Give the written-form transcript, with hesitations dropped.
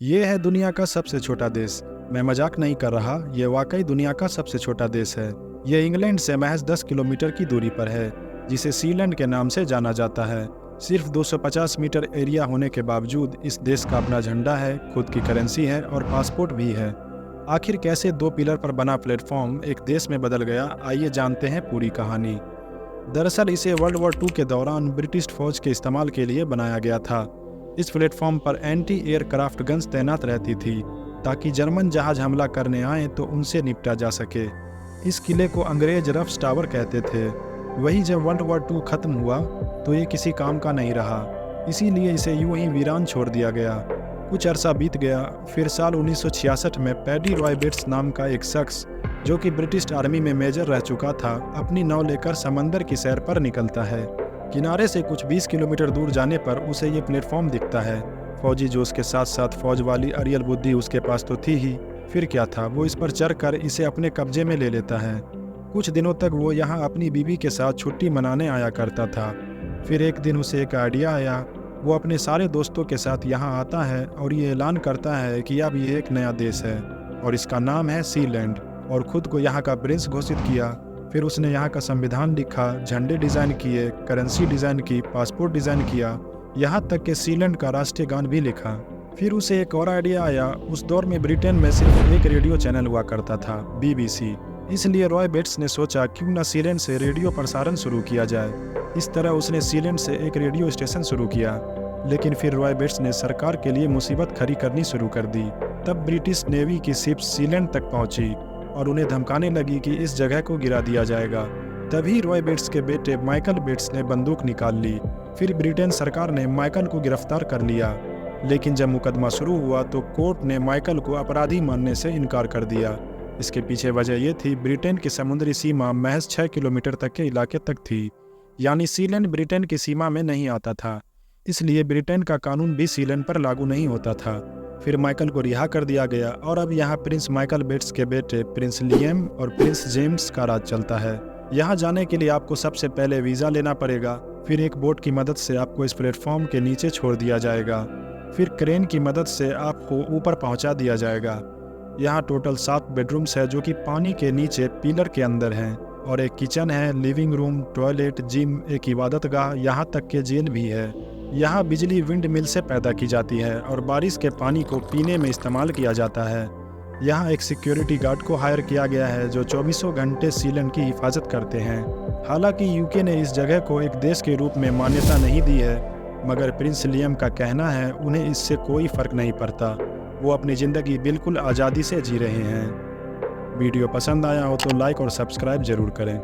ये है दुनिया का सबसे छोटा देश। मैं मजाक नहीं कर रहा, ये वाकई दुनिया का सबसे छोटा देश है। ये इंग्लैंड से महज 10 किलोमीटर की दूरी पर है, जिसे सीलैंड के नाम से जाना जाता है। सिर्फ 250 मीटर एरिया होने के बावजूद इस देश का अपना झंडा है, खुद की करेंसी है और पासपोर्ट भी है। आखिर कैसे 2 पिलर पर बना प्लेटफॉर्म एक देश में बदल गया, आइए जानते हैं पूरी कहानी। दरअसल इसे वर्ल्ड वॉर 2 के दौरान ब्रिटिश फौज के इस्तेमाल के लिए बनाया गया था। इस प्लेटफॉर्म पर एंटी एयरक्राफ्ट गन्स तैनात रहती थी, ताकि जर्मन जहाज हमला करने आए तो उनसे निपटा जा सके। इस किले को अंग्रेज रफ्स टावर कहते थे। वही जब वर्ल्ड वॉर 2 खत्म हुआ तो ये किसी काम का नहीं रहा, इसीलिए इसे यूं ही वीरान छोड़ दिया गया। कुछ अरसा बीत गया, फिर साल 1966 में पैडी रॉय बेट्स नाम का एक शख्स, जो कि ब्रिटिश आर्मी में मेजर रह चुका था, अपनी नाव लेकर समंदर की सैर पर निकलता है। किनारे से कुछ 20 किलोमीटर दूर जाने पर उसे ये प्लेटफॉर्म दिखता है। फौजी जोश के साथ साथ फौज वाली अरियल बुद्धि उसके पास तो थी ही, फिर क्या था, वो इस पर चढ़कर इसे अपने कब्जे में ले लेता है। कुछ दिनों तक वो यहाँ अपनी बीवी के साथ छुट्टी मनाने आया करता था। फिर एक दिन उसे एक आइडिया आया। वो अपने सारे दोस्तों के साथ यहाँ आता है और ये ऐलान करता है कि अब ये एक नया देश है और इसका नाम है सीलैंड, और खुद को यहाँ का प्रिंस घोषित किया। फिर उसने यहाँ का संविधान लिखा, झंडे डिज़ाइन किए, करेंसी डिज़ाइन की, पासपोर्ट डिज़ाइन किया, यहाँ तक कि सीलैंड का राष्ट्रीय गान भी लिखा। फिर उसे एक और आइडिया आया। उस दौर में ब्रिटेन में सिर्फ एक रेडियो चैनल हुआ करता था, BBC। इसलिए रॉय बेट्स ने सोचा क्यों न सीलैंड से रेडियो प्रसारण शुरू किया जाए। इस तरह उसने सीलैंड से एक रेडियो स्टेशन शुरू किया। लेकिन फिर रॉय बेट्स ने सरकार के लिए मुसीबत खड़ी करनी शुरू कर दी। तब ब्रिटिश नेवी की शिप्स सीलैंड तक पहुंची और उन्हें धमकाने लगी कि इस जगह को गिरा दिया जाएगा। तभी रॉय बेट्स के बेटे माइकल बेट्स ने बंदूक निकाल ली। फिर ब्रिटेन सरकार ने माइकल को गिरफ्तार कर लिया। लेकिन जब मुकदमा शुरू हुआ तो कोर्ट ने माइकल को अपराधी मानने से इनकार कर दिया। इसके पीछे वजह यह थी, ब्रिटेन की समुद्री सीमा महज 6 किलोमीटर तक के इलाके तक थी, यानी सीलैंड ब्रिटेन की सीमा में नहीं आता था। इसलिए ब्रिटेन का कानून भी सीलैंड पर लागू नहीं होता था। फिर माइकल को रिहा कर दिया गया और अब यहाँ प्रिंस माइकल बेट्स के बेटे प्रिंस लियम और प्रिंस जेम्स का राज चलता है। यहाँ जाने के लिए आपको सबसे पहले वीज़ा लेना पड़ेगा। फिर एक बोट की मदद से आपको इस प्लेटफॉर्म के नीचे छोड़ दिया जाएगा। फिर क्रेन की मदद से आपको ऊपर पहुँचा दिया जाएगा। यहाँ टोटल 7 बेडरूम्स है, जो कि पानी के नीचे पिलर के अंदर हैं, और एक किचन है, लिविंग रूम, टॉयलेट, जिम, एक इबादत गाह, यहाँ तक के जेल भी है। यहाँ बिजली विंड मिल से पैदा की जाती है और बारिश के पानी को पीने में इस्तेमाल किया जाता है। यहाँ एक सिक्योरिटी गार्ड को हायर किया गया है, जो 24 घंटे सीलैंड की हिफाजत करते हैं। हालांकि यूके ने इस जगह को एक देश के रूप में मान्यता नहीं दी है, मगर प्रिंस लियम का कहना है उन्हें इससे कोई फ़र्क नहीं पड़ता। वो अपनी ज़िंदगी बिल्कुल आज़ादी से जी रहे हैं। वीडियो पसंद आया हो तो लाइक और सब्सक्राइब ज़रूर करें।